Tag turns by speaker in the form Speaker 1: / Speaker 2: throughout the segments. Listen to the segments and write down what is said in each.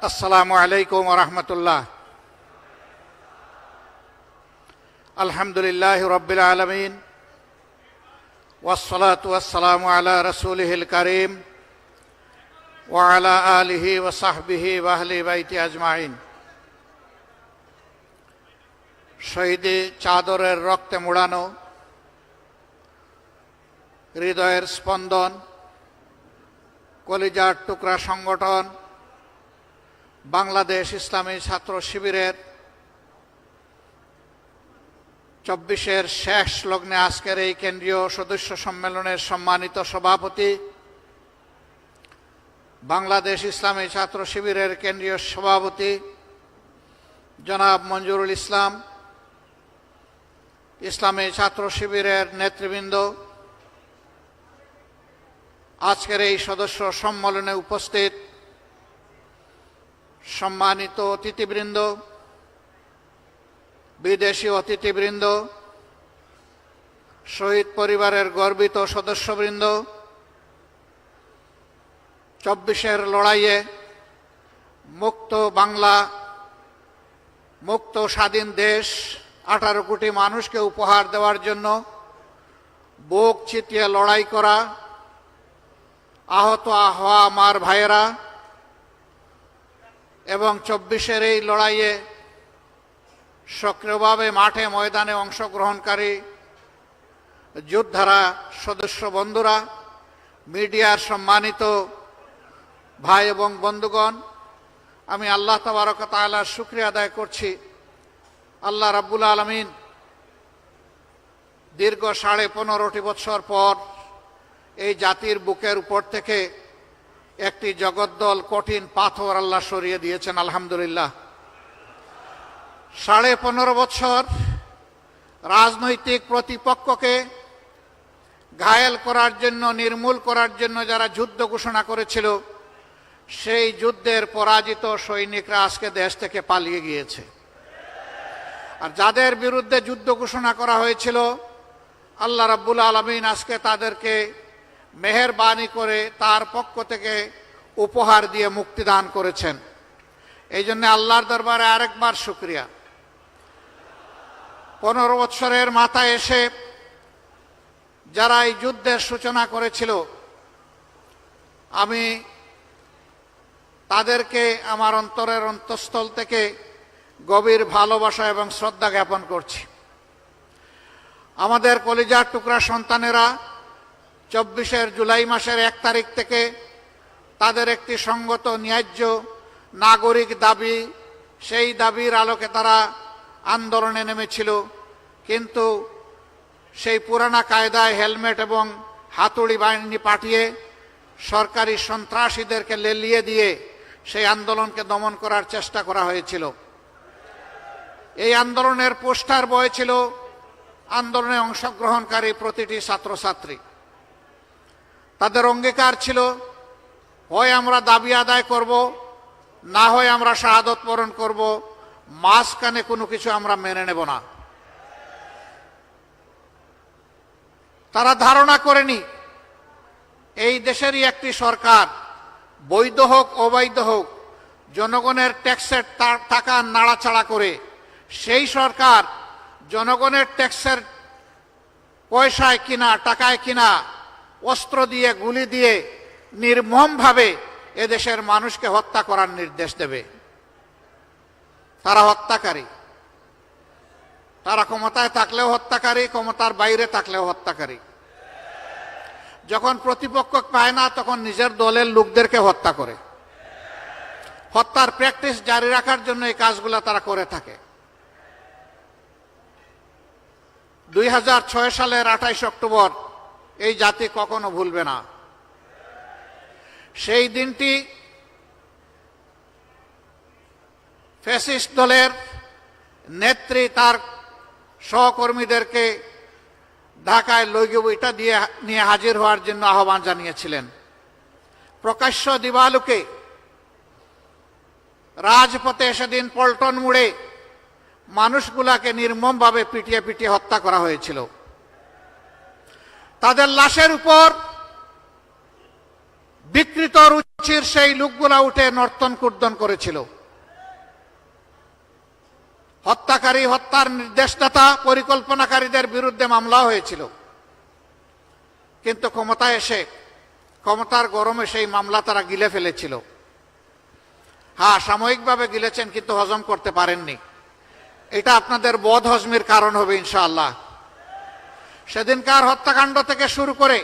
Speaker 1: আসসালামু আলাইকুম ওয়া রাহমাতুল্লাহ। আলহামদুলিল্লাহি রাব্বিল আলামিন ওয়াসসালাতু ওয়াসসালামু আলা রাসূলিহিল কারীম ওয়া আলা আলিহি ওয়া সাহবিহি ওয়া আহলি বাইতি আজমাইন। শহীদি চাদরের রক্তে মোড়ানো হৃদয়ের স্পন্দন কলিজার টুকরা সংগঠন বাংলাদেশ ইসলামী ছাত্র শিবিরের ২৪-এর শেষ লগ্নে আজকের এই কেন্দ্রীয় সদস্য সম্মেলনের সম্মানিত সভাপতি, বাংলাদেশ ইসলামী ছাত্র শিবিরের কেন্দ্রীয় সভাপতি জনাব মঞ্জুরুল ইসলাম, ইসলামী ছাত্র শিবিরের নেতৃবৃন্দ, আজকের এই সদস্য সম্মেলনে উপস্থিত সম্মানিত অতিথিবৃন্দ, বিদেশি অতিথিবৃন্দ, শহীদ পরিবারের গর্বিত সদস্যবৃন্দ, ২৪-এর লড়াইয়ে মুক্ত বাংলা, মুক্ত স্বাধীন দেশ ১৮ কোটি মানুষকে উপহার দেওয়ার জন্য বুক চিতিয়ে লড়াই করা আহত হওয়া আমার ভাইয়েরা এবং ২৪-এর এই লড়াইয়ে সক্রিয়ভাবে মাঠে ময়দানে অংশগ্রহণকারী যোদ্ধারা, সদস্য বন্ধুরা, মিডিয়ার সম্মানিত ভাই এবং বন্ধুগণ, আমি আল্লাহ তাবারক ওয়া তাআলার শুকরিয়া আদায় করছি। আল্লাহ রাব্বুল আলামিন দীর্ঘ ১৫.৫ বছর পর এই জাতির বুকের উপর থেকে একটি জগদ্দল কঠিন পাথর আল্লাহ সরিয়ে দিয়েছেন, আলহামদুলিল্লাহ। ১৫.৫ বছর রাজনৈতিক প্রতিপক্ষকে ঘায়েল করার জন্য, নির্মূল করার জন্য যারা যুদ্ধ ঘোষণা করেছিল, সেই যুদ্ধের পরাজিত সৈনিকরা আজকে দেশ থেকে পালিয়ে গিয়েছে। আর যাদের বিরুদ্ধে যুদ্ধ ঘোষণা করা হয়েছিল, আল্লাহ রাব্বুল আলামিন আজকে তাদেরকে মেহেরবানি করে তার পক্ষ থেকে উপহার দিয়ে মুক্তিদান করেছেন। এই জন্য আল্লাহর দরবারে আরেকবার শুকরিয়া। ১৫ বছরের মাথায় এসে যারা এই যুদ্ধের সূচনা করেছিল, আমি তাদেরকে আমার অন্তরের অন্তঃস্থল থেকে গভীর ভালোবাসা এবং শ্রদ্ধা জ্ঞাপন করছি। আমাদের কলিজার টুকরা সন্তানেরা ২৪-এর জুলাই মাসের ১ তারিখ থেকে তাদের একটি সঙ্গত ন্যায্য নাগরিক দাবি, সেই দাবির আলোকে তারা আন্দোলনে নেমেছিল। কিন্তু সেই পুরানা কায়দায় হেলমেট এবং হাতুড়ি বাহিনী পাঠিয়ে সরকারি সন্ত্রাসীদেরকে লেলিয়ে দিয়ে সেই আন্দোলনকে দমন করার চেষ্টা করা হয়েছিল। এই আন্দোলনের পোস্টার বয়েছিল আন্দোলনে অংশগ্রহণকারী প্রতিটি ছাত্রছাত্রী। তাদের অঙ্গীকার ছিল, হয় আমরা দাবি আদায় করব, না হয় আমরা শাহাদত বরণ করব, মাঝখানে কোনো কিছু আমরা মেনে নেব না। তারা ধারণা করেনি এই দেশেরই একটি সরকার, বৈধ হোক অবৈধ হোক, জনগণের ট্যাক্সের টাকা নাড়াচাড়া করে সেই সরকার জনগণের ট্যাক্সের পয়সায় কিনা, টাকায় কিনা অস্ত্র দিয়ে, গুলি দিয়ে নির্মমভাবে এদেশের মানুষকে হত্যা করার নির্দেশ দেবে। তারা হত্যাকারী। তারা ক্ষমতায় থাকলেও হত্যাকারী, ক্ষমতার বাইরে থাকলেও হত্যাকারী। যখন প্রতিপক্ষ পায় না, তখন নিজের দলের লোকদেরকে হত্যা করে। হত্যার প্র্যাকটিস জারি রাখার জন্য এই কাজগুলো তারা করে থাকে। ২০০৬ সালের ২৮ অক্টোবর এই জাতি কখনো ভুলবে না। সেই দিনটি ফ্যাসিস্ট দলের নেত্রী তার সহকর্মীদেরকে ঢাকায় লইগবইটা দিয়ে নিয়ে হাজির হওয়ার জন্য আহ্বান জানিয়েছিলেন। প্রকাশ্য দিবালোকে রাজপথে সেদিন পল্টন মোড়ে মানুষগুলাকে নির্মমভাবে পিটিয়ে পিটিয়ে হত্যা করা হয়েছিল। তাদের লাশের উপর বিকৃত রুচির সেই লোকগুলা উঠে নর্তন কুর্দন করেছিল। হত্যাকারী, হত্যার নির্দেশদাতা, পরিকল্পনাকারীদের বিরুদ্ধে মামলা হয়েছিল, কিন্তু ক্ষমতায় এসে ক্ষমতার গরমে সেই মামলা তারা গিলে ফেলেছিল। হ্যাঁ, সাময়িকভাবে গিলেছেন, কিন্তু হজম করতে পারেননি। এটা আপনাদের বোধ হজমের কারণ হবে ইনশাআল্লাহ। সেদিনকার হত্যাকাণ্ড থেকে শুরু করে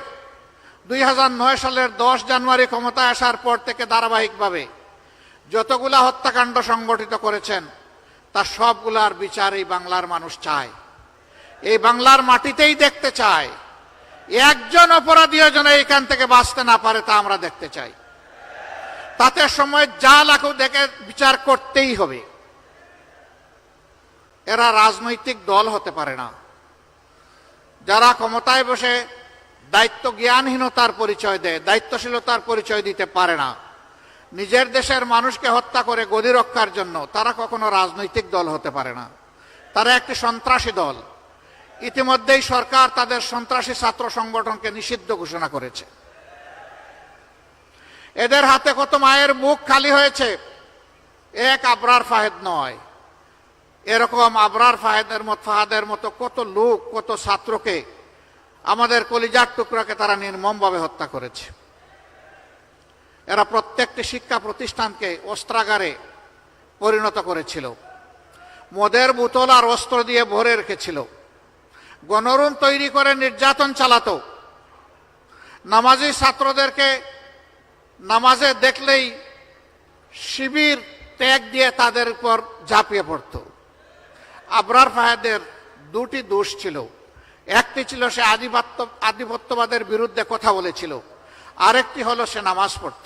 Speaker 1: 2009 সালের 10 জানুয়ারি ক্ষমতায় আসার পর থেকে ধারাবাহিকভাবে যতগুলা হত্যাকাণ্ড সংগঠিত করেছেন তার সবগুলার বিচার এই বাংলার মানুষ চায়, এই বাংলার মাটিতেই দেখতে চায়। একজন অপরাধীও যেন এখান থেকে বাঁচতে না পারে তা আমরা দেখতে চাই। তাতে সময় যা লাগুক দেখে বিচার করতেই হবে। এরা রাজনৈতিক দল হতে পারে না। যারা ক্ষমতায় বসে দায়িত্ব জ্ঞানহীনতার পরিচয় দেয়, দায়িত্বশীলতার পরিচয় দিতে পারে না, নিজের দেশের মানুষকে হত্যা করে গদি রক্ষার জন্য, তারা কখনো রাজনৈতিক দল হতে পারে না। তারা একটি সন্ত্রাসী দল। ইতিমধ্যেই সরকার তাদের সন্ত্রাসী ছাত্র সংগঠনকে নিষিদ্ধ ঘোষণা করেছে। এদের হাতে কত মায়ের মুখ খালি হয়েছে, এক আবরার ফাহেদ নয়, এরকম আবরার ফাহাদের মতো কত লোক, কত ছাত্রকে, আমাদের কলিজার টুকরাকে তারা নির্মমভাবে হত্যা করেছে। এরা প্রত্যেকটি শিক্ষা প্রতিষ্ঠানকে অস্ত্রাগারে পরিণত করেছিল, মদের বোতল আর অস্ত্র দিয়ে ভরে রেখেছিল, গণরুম তৈরি করে নির্যাতন চালাতো, নামাজি ছাত্রদেরকে নামাজে দেখলেই শিবির ত্যাগ দিয়ে তাদের উপর ঝাঁপিয়ে পড়ত। আবরার ফাহেদের দুটি দোষ ছিল। একটি ছিল সে আধিপত্যবাদের বিরুদ্ধে কথা বলেছিল, আরেকটি হলো সে নামাজ পড়ত।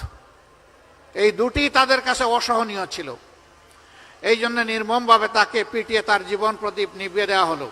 Speaker 1: এই দুটি তাদের কাছে অসহনীয় ছিল। এই জন্য নির্মমভাবে তাকে পিটিয়ে তার জীবন প্রদীপ নিভিয়ে দেওয়া হলো।